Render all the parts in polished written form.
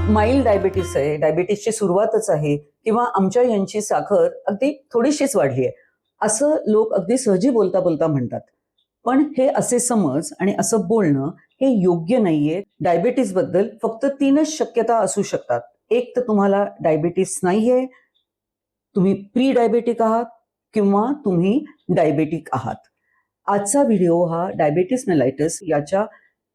Mild diabetes आहे, डायबिटीसची सुरुवातच आहे किंवा आमच्या यांची साखर अगदी थोडीशीच वाढली आहे, असं लोक अगदी सहजी बोलता बोलता म्हणतात. पण हे असे समज आणि असं बोलणं हे योग्य नाहीये. डायबिटीस बद्दल फक्त 3च शक्यता असू शकतात. एक तर तुम्हाला डायबिटीस नाहीये, तुम्ही प्री डायबेटिक आहात किंवा तुम्ही डायबेटिक आहात. आजचा व्हिडिओ हा डायबिटीस मेलाइटस याच्या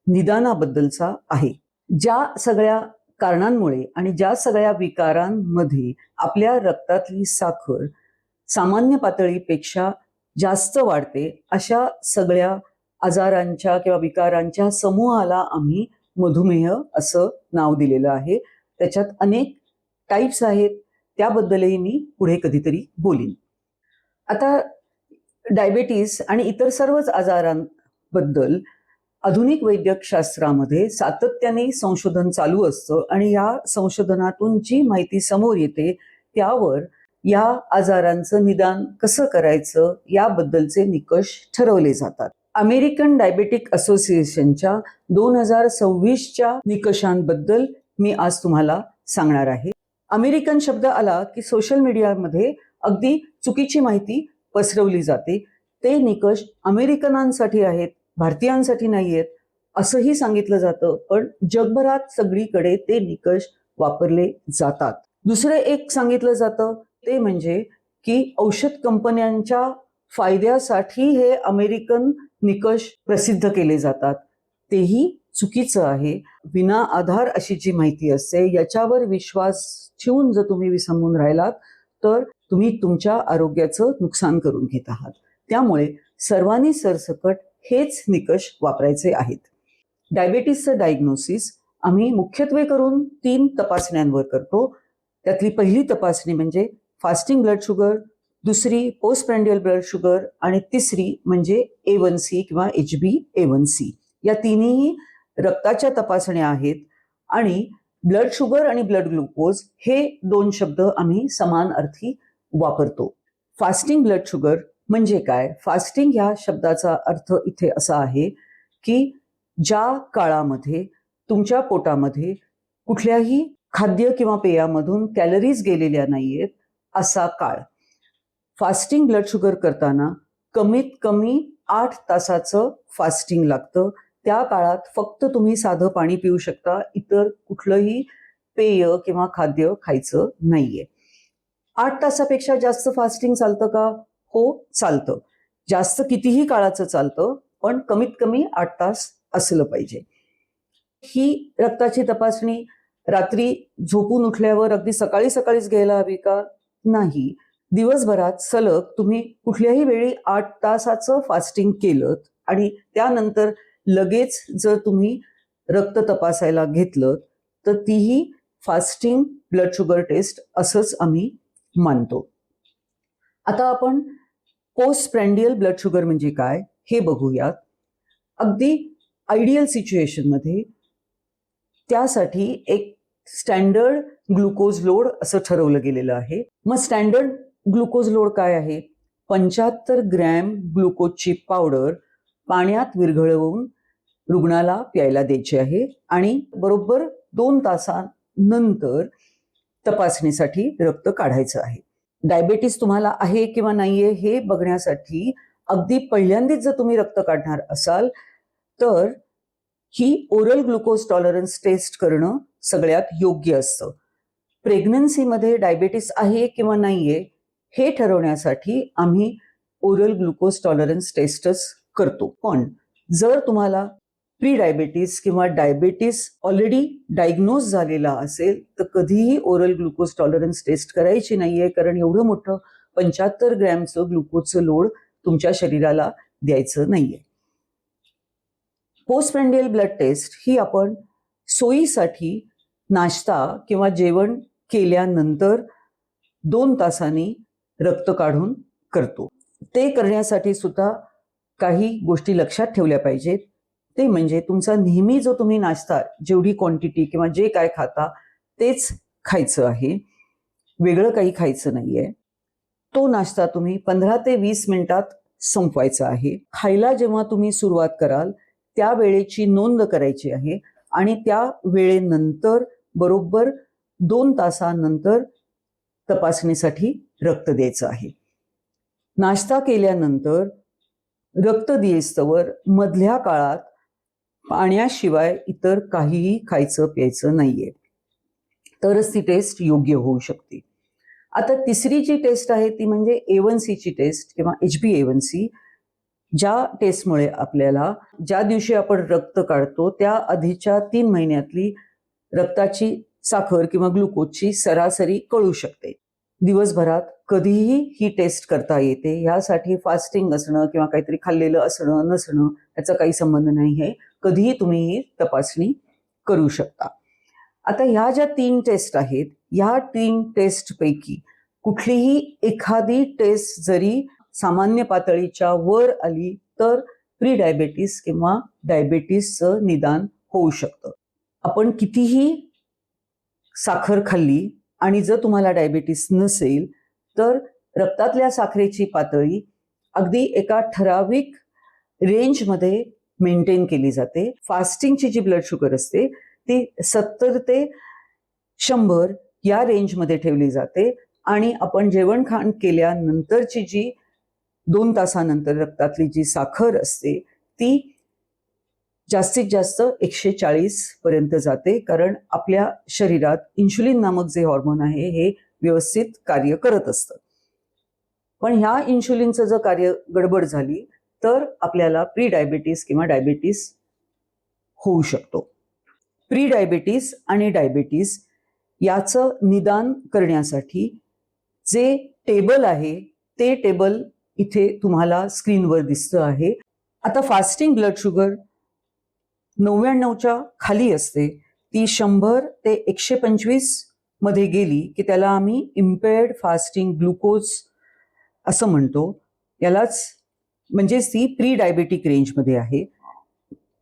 निदानाबद्दलचा आहे. ज्या सगळ्या कारणांमुळे आणि ज्या सगळ्या विकारांमध्ये आपल्या रक्तातली साखर सामान्य पातळीपेक्षा जास्त वाढते, अशा सगळ्या आजारांच्या किंवा विकारांच्या समूहाला आम्ही मधुमेह असं नाव दिलेलं आहे. त्याच्यात अनेक टाईप्स आहेत, त्याबद्दलही मी पुढे कधीतरी बोलीन. आता डायबिटीस आणि इतर सर्वच आजारांबद्दल आधुनिक वैद्यकशास्त्रामध्ये सातत्याने संशोधन चालू असतं आणि या संशोधनातून जी माहिती समोर येते त्यावर या आजारांचं निदान कसं करायचं याबद्दलचे निकष ठरवले जातात. अमेरिकन डायबेटिक असोसिएशनच्या 2026च्या निकषांबद्दल मी आज तुम्हाला सांगणार आहे. अमेरिकन शब्द आला की सोशल मीडियामध्ये अगदी चुकीची माहिती पसरवली जाते. ते निकष अमेरिकनांसाठी आहेत, भारतीयांसाठी नाही आहेत असंही सांगितलं जातं, पण जगभरात सगळीकडे ते निकष वापरले जातात. दुसरं एक सांगितलं जातं ते म्हणजे की औषध कंपन्यांच्या फायद्यासाठी हे अमेरिकन निकष प्रसिद्ध केले जातात. तेही चुकीचं आहे. विना आधार अशी जी माहिती असते याच्यावर विश्वास ठेवून जर तुम्ही विसंबून राहिलात तर तुम्ही तुमच्या आरोग्याचं नुकसान करून घेत आहात. त्यामुळे सर्वांनी सरसकट हेच निकष वापरायचे आहेत. डायबिटीसचं डायग्नोसिस आम्ही मुख्यत्वे करून 3 तपासण्यांवर करतो. त्यातली पहिली तपासणी म्हणजे फास्टिंग ब्लड शुगर, दुसरी पोस्टप्रँडियल ब्लड शुगर आणि तिसरी म्हणजे A1C किंवा HbA1c. या तिन्ही रक्ताच्या तपासण्या आहेत आणि ब्लड शुगर आणि ब्लड ग्लुकोज हे 2 शब्द आम्ही समान अर्थी वापरतो. फास्टिंग ब्लड शुगर म्हणजे काय? फास्टिंग ह्या शब्दाचा अर्थ इथे असा आहे की ज्या काळामध्ये तुमच्या पोटामध्ये कुठल्याही खाद्य किंवा पेयामधून कॅलरीज गेलेल्या नाहीयेत असा काळ. फास्टिंग ब्लड शुगर करताना कमीत कमी 8 तासाचं फास्टिंग लागतं. त्या काळात फक्त तुम्ही साधं पाणी पिऊ शकता, इतर कुठलंही पेय किंवा खाद्य खायचं नाहीये. 8 तासापेक्षा जास्त फास्टिंग चालतं का? हो, चालतं. जास्त कितीही काळाचं चालतं, पण कमीत कमी 8 तास असलं पाहिजे. ही रक्ताची तपासणी रात्री झोपून उठल्यावर अगदी सकाळी सकाळीच घ्यायला हवी का? नाही. दिवसभरात सलग तुम्ही कुठल्याही वेळी 8 तासाचं फास्टिंग केलं आणि त्यानंतर लगेच जर तुम्ही रक्त तपासायला घेतलं तर तीही फास्टिंग ब्लड शुगर टेस्ट असंच आम्ही मानतो. आता आपण पोस्टप्रँडियल ब्लड शुगर म्हणजे काय हे बघूयात. अगदी आयडियल सिच्युएशनमध्ये त्यासाठी एक स्टँडर्ड ग्लुकोज लोड असं ठरवलं गेलेलं आहे. मग स्टँडर्ड ग्लुकोज लोड काय आहे? 75 ग्रॅम ग्लुकोजची पावडर पाण्यात विरघळवून रुग्णाला प्यायला द्यायची आहे आणि बरोबर 2 तासानंतर तपासणीसाठी रक्त काढायचं आहे. डायबिटीस तुम्हाला आहे किंवा नाहीये हे बघण्यासाठी अगदी पहिल्यांदाच जर तुम्ही रक्त काढणार असाल तर ही ओरल ग्लुकोज टॉलरन्स टेस्ट करणं सगळ्यात योग्य असतं. प्रेग्नन्सीमध्ये डायबिटीस आहे किंवा नाहीये हे ठरवण्यासाठी आम्ही ओरल ग्लुकोज टॉलरन्स टेस्टच करतो. पण जर तुम्हाला प्री डायबिटीस किंवा डायबिटीस ऑलरेडी डायग्नोज झालेला असेल तर कधीही ओरल ग्लुकोज टॉलरन्स टेस्ट करायची नाहीये, कारण एवढं मोठं 75 ग्रॅमचं ग्लुकोजचं लोड तुमच्या शरीराला द्यायचं नाहीये. पोस्टप्रँडियल ब्लड टेस्ट ही आपण सोयीसाठी नाश्ता किंवा जेवण केल्यानंतर 2 तासांनी रक्त काढून करतो. ते करण्यासाठी सुद्धा काही गोष्टी लक्षात ठेवल्या पाहिजेत. ते म्हणजे तुमचा नेहमी जो तुम्ही नाश्ता, जेवढी क्वांटिटी किंवा जे काय खाता तेच खायचं आहे, वेगळं काही खायचं नाहीये. तो नाश्ता तुम्ही 15 ते 20 मिनिटात संपवायचा आहे. खायला जेव्हा तुम्ही सुरुवात कराल त्या वेळेची नोंद करायची आहे आणि त्या वेळेनंतर बरोबर 2 तासानंतर तपासणीसाठी रक्त द्यायचं आहे. नाश्ता केल्यानंतर रक्त दिएस्तवर मधल्या काळात पाण्याशिवाय इतर काहीही खायचं प्यायचं नाहीये, तरच ती टेस्ट योग्य होऊ शकते. आता तिसरी जी टेस्ट आहे ती म्हणजे A1C ची टेस्ट किंवा HbA1c, ज्या टेस्टमुळे आपल्याला ज्या दिवशी आपण रक्त काढतो त्या आधीच्या 3 महिन्यातली रक्ताची साखर किंवा ग्लुकोजची सरासरी कळू शकते. दिवसभरात कधीही ही टेस्ट करता येते. यासाठी फास्टिंग असणं किंवा काहीतरी खाल्लेलं असणं नसणं याचा काही संबंध नाही आहे. कधीही तुम्ही ही तपासणी करू शकता. आता ह्या ज्या 3 टेस्ट आहेत, ह्या 3 टेस्टपैकी कुठलीही एखादी टेस्ट जरी सामान्य पातळीच्या वर आली तर प्री डायबेटीस किंवा डायबेटीसचं निदान होऊ शकतं. आपण कितीही साखर खाल्ली आणि जर तुम्हाला डायबेटीस नसेल तर रक्तातल्या साखरेची पातळी अगदी एका ठराविक रेंजमध्ये मेंटेन केली जाते. फास्टिंगची जी ब्लड शुगर असते ती 70 ते 100 या रेंजमध्ये ठेवली जाते आणि आपण जेवण खाण केल्यानंतरची जी 2 तासानंतर रक्तातली जी साखर असते ती जास्तीत जास्त 140 पर्यंत जाते, कारण आपल्या शरीरात इन्शुलिन नामक जे हॉर्मोन आहे हे व्यवस्थित कार्य करत असतं. पण ह्या इन्शुलिनचं जर कार्य गडबड झाली तर आपल्याला प्री डायबिटीस किंवा डायबिटीस होऊ शकतो. प्री डायबिटीस आणि डायबिटीस याचं निदान करण्यासाठी जे टेबल आहे ते टेबल इथे तुम्हाला स्क्रीनवर दिसतं आहे. आता फास्टिंग ब्लड शुगर 99च्या खाली असते. ती 100 ते 125 मध्ये गेली की त्याला आम्ही इम्पेअर्ड फास्टिंग ग्लुकोज असं म्हणतो. यालाच म्हणजेच ती प्री डायबेटिक रेंजमध्ये आहे.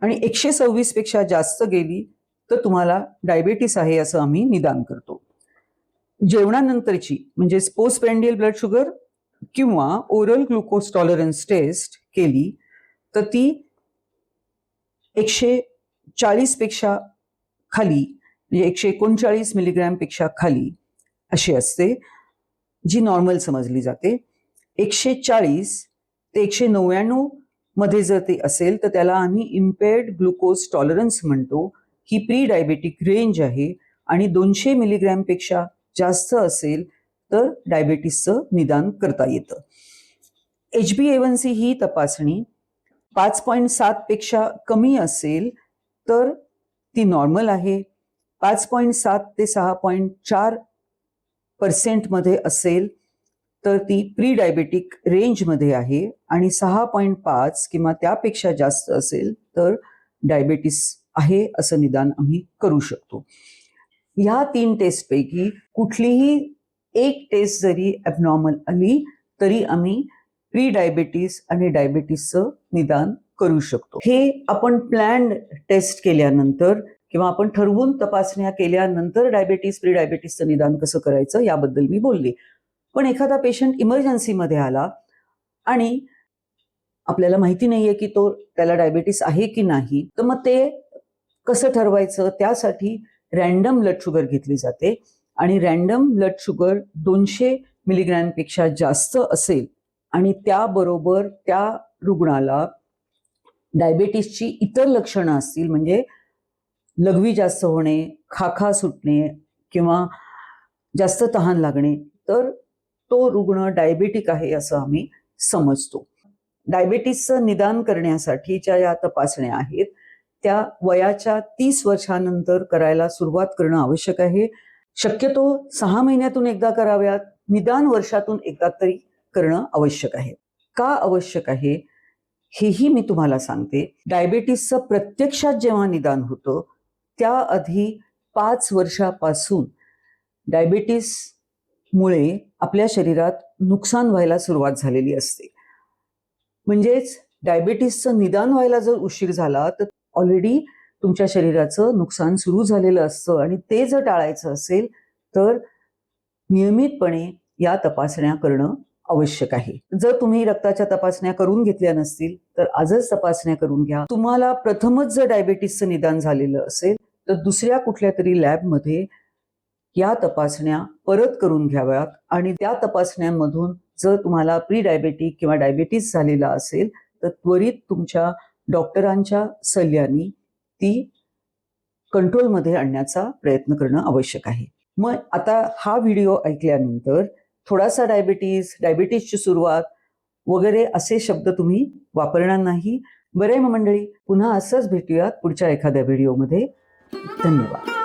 आणि 126 पेक्षा जास्त गेली तर तुम्हाला डायबेटीस आहे असं आम्ही निदान करतो. जेवणानंतरची म्हणजेच पोस्ट प्रँडियल ब्लड शुगर किंवा ओरल ग्लुकोज टॉलरन्स टेस्ट केली तर ती 140 पेक्षा खाली म्हणजे 139 मिलीग्रॅम पेक्षा खाली अशी असते, जी नॉर्मल समजली जाते. 140 ते 199 मध्ये जर ते असेल तर त्याला आम्ही इम्पेअर्ड ग्लुकोज टॉलरन्स म्हणतो. ही प्री डायबेटिक रेंज आहे आणि 200 मिलीग्रॅम पेक्षा जास्त असेल तर डायबेटीसचं निदान करता येतं. HbA1c ही तपासणी 5.7 पेक्षा कमी असेल तर ती नॉर्मल आहे. 5.7 ते 6.4% मध्ये असेल तर ती प्री डायबेटिक रेंजमध्ये आहे आणि 6.5 किंवा त्यापेक्षा जास्त असेल तर डायबेटीस आहे असं निदान आम्ही करू शकतो. ह्या 3 टेस्टपैकी कुठलीही एक टेस्ट जरी ॲबनॉर्मल आली तरी आम्ही प्री डायबेटीस आणि डायबेटीसचं निदान करू शकतो. हे आपण प्लॅन्ड टेस्ट केल्यानंतर किंवा आपण ठरवून तपासण्या केल्यानंतर डायबेटीस प्री डायबेटीसचं निदान कसं करायचं याबद्दल मी बोलले. पण एखादा पेशंट इमर्जन्सीमध्ये आला आणि आपल्याला माहिती नाहीये की त्याला डायबेटीस आहे की नाही, तर मग ते कसं ठरवायचं? त्यासाठी रॅन्डम ब्लड शुगर घेतली जाते आणि रॅन्डम ब्लड शुगर 200 मिलीग्रॅम पेक्षा जास्त असेल आणि त्याबरोबर त्या रुग्णाला डायबेटीसची इतर लक्षणं असतील, म्हणजे लघवी जास्त होणे, खाखा सुटणे किंवा जास्त तहान लागणे, तर तो रुग्ण डायबेटिक आहे असं आम्ही समजतो. डायबेटीसचं निदान करण्यासाठीच्या या तपासण्या आहेत त्या वयाच्या 30 वर्षानंतर करायला सुरुवात करणं आवश्यक आहे. शक्यतो 6 महिन्यातून एकदा कराव्यात, निदान वर्षातून एकदा तरी करणं आवश्यक आहे. का आवश्यक आहे हेही मी तुम्हाला सांगते. डायबेटीसचं प्रत्यक्षात जेव्हा निदान होतं त्याआधी 5 वर्षापासून डायबेटीसमुळे आपल्या शरीरात नुकसान व्हायला सुरुवात झालेली असते. म्हणजेच डायबेटीसचं निदान व्हायला जर उशीर झाला तर ऑलरेडी तुमच्या शरीराचं नुकसान सुरू झालेलं असतं आणि ते जर टाळायचं असेल तर नियमितपणे या तपासण्या करणं आवश्यक आहे. जर तुम्ही रक्ताच्या तपासण्या करून घेतल्या नसतील तर आजच तपासण्या करून घ्या. तुम्हाला प्रथमच जर डायबेटीसचं निदान झालेलं असेल तर दुसऱ्या कुठल्या तरी लॅबमध्ये या तपासण्या परत करून घ्याव्यात आणि त्या तपासण्यांमधून जर तुम्हाला प्री डायबेटिक किंवा डायबिटीस झालेला असेल तर त्वरित तुमच्या डॉक्टरांच्या सल्ल्याने ती कंट्रोलमध्ये आणण्याचा प्रयत्न करणं आवश्यक आहे. मग आता हा व्हिडिओ ऐकल्यानंतर थोडासा डायबिटीसची सुरुवात वगैरे असे शब्द तुम्ही वापरणार नाही. बरं आहे मग मंडळी, पुन्हा असंच भेटूयात पुढच्या एखाद्या व्हिडिओमध्ये. धन्यवाद.